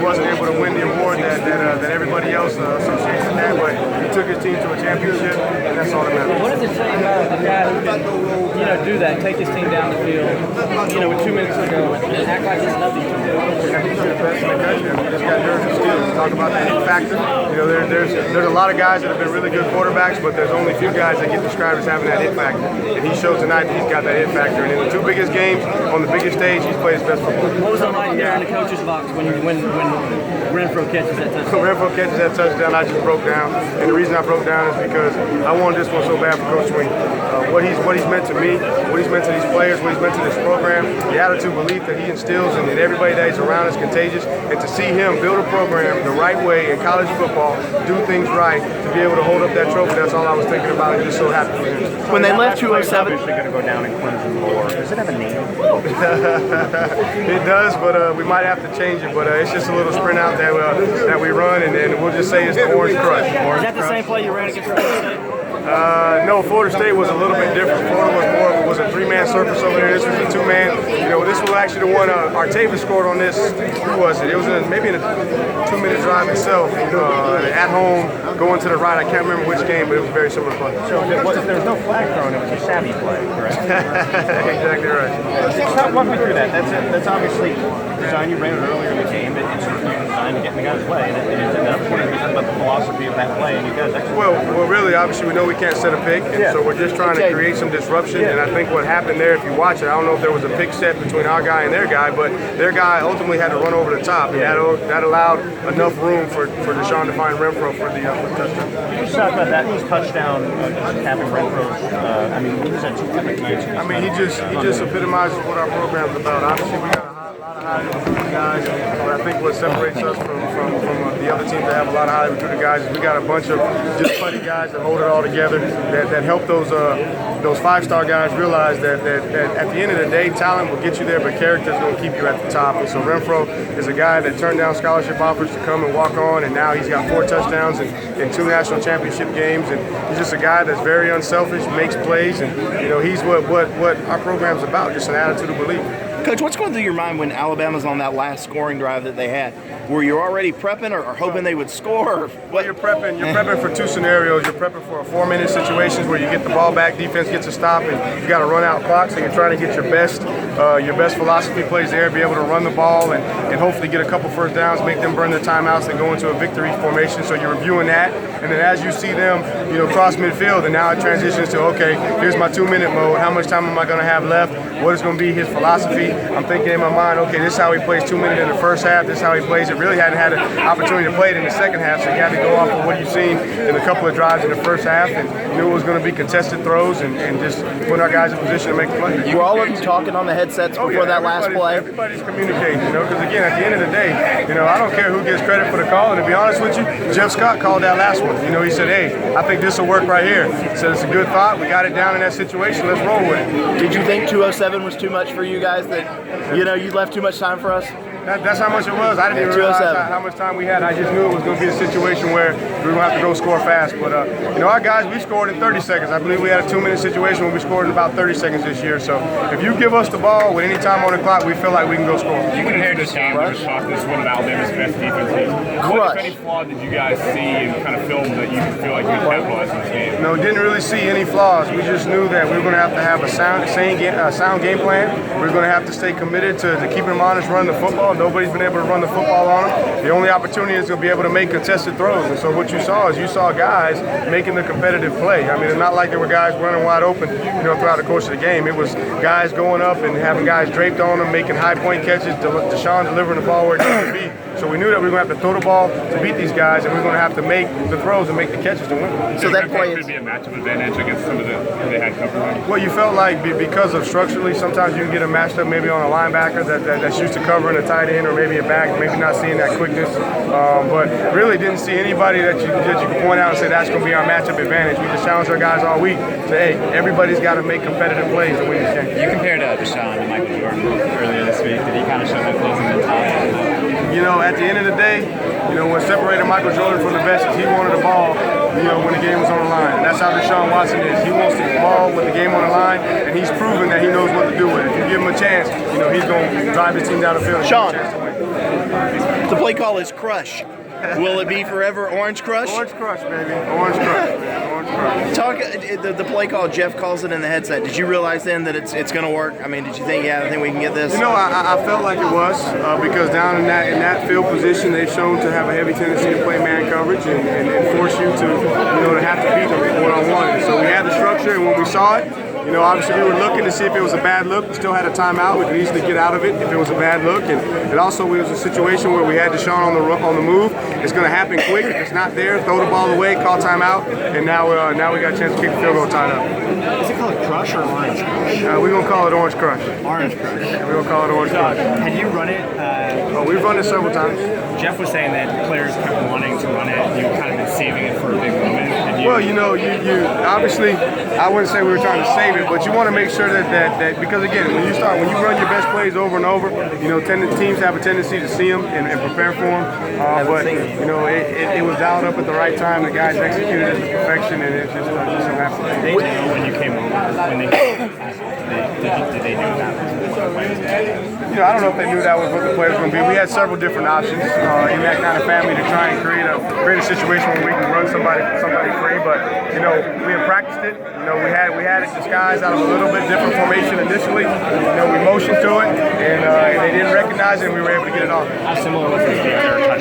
wasn't able to win the award that everybody else associates with that, but he took his team to a championship, and that's all that matters. What does it say about the guy who can, do that, take his team down the field, with 2 minutes to go, and act like it's nothing to do? He's the best in the country. We just got nerves and skills. Talk about that hit factor. There's a lot of guys that have been really good quarterbacks, but there's only a few guys that get described as having that hit factor. And he showed tonight that he's got that hit factor. And in the two biggest games, on the biggest stage, he's played his best football. What was it like there in the coach's box when Renfro catches that touchdown? Renfro catches that touchdown, I just broke down. And the reason I broke down is because I wanted this one so bad for Coach Sweeney. What he's meant to me, what he's meant to these players, what he's meant to this program, the attitude, belief that he instills in everybody that he's around is contagious. And to see him build a program the right way in college football, do things right, to be able to hold up that trophy, that's all I was thinking about, and just so happy for him. When they left 207, obviously going to go down in Clemson lore. Does it have a name? It does, but we might have to change it. But it's just a little sprint out that we run, and then we'll just say it's the Orange Crush. Is that the same play you ran against Florida State? No, Florida State was a little bit different. Florida was a three-man surface over there. This was a two-man. This was actually the one Artavis scored on this. Who was it? It was maybe in a 2-minute drive itself. At home, going to the right. I can't remember which game, but it was very similar play. So there was no flag thrown. It was a savvy play, correct? Exactly right. Walk me through that. That's obviously design. You ran it earlier in the game. It's designed to get in the guy's way. And it's another point about the philosophy of that play. And you guys actually. Well, really, obviously, we know we can't set a pick, and so we're just trying to create some disruption. And I think what happened there, if you watch it, I don't know if there was a pick set between our guy and their guy, but their guy ultimately had to run over the top, and that allowed enough room for Deshaun to find Renfro for the touchdown. You just talked about that touchdown, capping Renfro's. He was at 2 epic nights. He just epitomizes what our program's about. Obviously, we got a lot of high recruiting guys, but I think what separates us from the other teams that have a lot of high recruiting guys is we got a bunch of just putty guys that hold it all together, that help those 5-star guys realize that at the end of the day, talent will get you there, but character is going to keep you at the top. And so Renfro is a guy that turned down scholarship offers to come and walk on, and now he's got 4 touchdowns in 2 national championship games, and he's just a guy that's very unselfish, makes plays, and he's what our program's about, just an attitude of belief. Coach, what's going through your mind when Alabama's on that last scoring drive that they had? Were you already prepping or hoping they would score? Or what? Well, you're prepping for 2 scenarios. You're prepping for a 4-minute situations where you get the ball back, defense gets a stop, and you got to run out clock. So you're trying to get your best philosophy plays there, be able to run the ball and hopefully get a couple first downs, make them burn their timeouts, and go into a victory formation. So you're reviewing that, and then as you see them, cross midfield, and now it transitions to, okay, here's my 2-minute mode. How much time am I going to have left? What is going to be his philosophy? I'm thinking in my mind, okay, this is how he plays 2 minutes in the first half. This is how he plays it. Really hadn't had an opportunity to play it in the second half, so you had to go off of what you've seen in a couple of drives in the first half, and knew it was going to be contested throws and just putting our guys in position to make the play. Were all of you talking on the headsets before that last play? Everybody's communicating, because again, at the end of the day, I don't care who gets credit for the call, and to be honest with you, Jeff Scott called that last one. He said, hey, I think this will work right here. He said, it's a good thought. We got it down in that situation. Let's roll with it. Did you think 207 was too much for you guys, that, you left too much time for us? That's how much it was. I didn't even realize how much time we had. I just knew it was going to be a situation where we were going to have to go score fast. But, our guys, we scored in 30 seconds. I believe we had a 2-minute situation where we scored in about 30 seconds this year. So if you give us the ball with any time on the clock, we feel like we can go score. You compared this game to this one of Alabama's best defenses. What, if any, flaw did you guys see and kind of film that you feel like you capitalized in this game? No, didn't really see any flaws. We just knew that we were going to have a sound game plan. We were going to have to stay committed to keeping them honest, running the football. Nobody's been able to run the football on them. The only opportunity is to be able to make contested throws. And so what you saw is guys making the competitive play. It's not like there were guys running wide open, throughout the course of the game. It was guys going up and having guys draped on them, making high point catches, Deshaun delivering the ball where it needed to be. So we knew that we were going to have to throw the ball to beat these guys, and we were going to have to make the throws and make the catches to win. So that play could be a matchup advantage against some of the who they had covered. Well, you felt like because of structurally, sometimes you can get a matched up maybe on a linebacker that's used to covering a tight end or maybe a back, maybe not seeing that quickness. But really didn't see anybody that you could point out and say that's going to be our matchup advantage. We just challenged our guys all week. Say, hey, everybody's got to make competitive plays to win this game. You compared Deshaun to Michael Jordan earlier this week. Did he kind of show that closing mentality? At the end of the day, what separated Michael Jordan from the best is he wanted the ball, when the game was on the line. And that's how Deshaun Watson is. He wants the ball with the game on the line, and he's proven that he knows what to do with it. If you give him a chance, he's going to drive his team down the field. Sean. The play call is Crush. Will it be forever Orange Crush? Orange Crush, baby. Orange Crush, man. Orange Crush. Talk the play call. Jeff calls it in the headset. Did you realize then that it's going to work? I mean, did you think, yeah, I think we can get this? You know, I felt like it was because down in that field position, they've shown to have a heavy tendency to play man coverage and force you to have to beat them one-on-one. And so we had the structure, and when we saw it, obviously we were looking to see if it was a bad look. We still had a timeout. We could easily get out of it if it was a bad look. And also it was a situation where we had Deshaun on the move. It's going to happen quick. If it's not there, throw the ball away, call timeout, and now we got a chance to kick the field goal tied up. Is it called Crush or Orange Crush? We're going to call it Orange Crush. Orange Crush. We're going to call it Orange Crush. Had you run it? We've run it several times. Jeff was saying that players kept wanting to run it. You kind of been saving it for a big moment. Well, you obviously, I wouldn't say we were trying to save it, but you want to make sure that because again, when you run your best plays over and over, teams have a tendency to see them and prepare for them. But it was dialed up at the right time. The guys executed it to perfection, and it just so happened. Did they know when you came over? Did they know that was what the play was going to be? I don't know if they knew that was what the play was going to be. We had several different options in that kind of family to try and create a situation where we can run somebody free. But we had practiced it. We had it disguised out of a little bit different formation initially. We motioned to it, and they didn't recognize it, and we were able to get it off. How similar was this to the other touchdown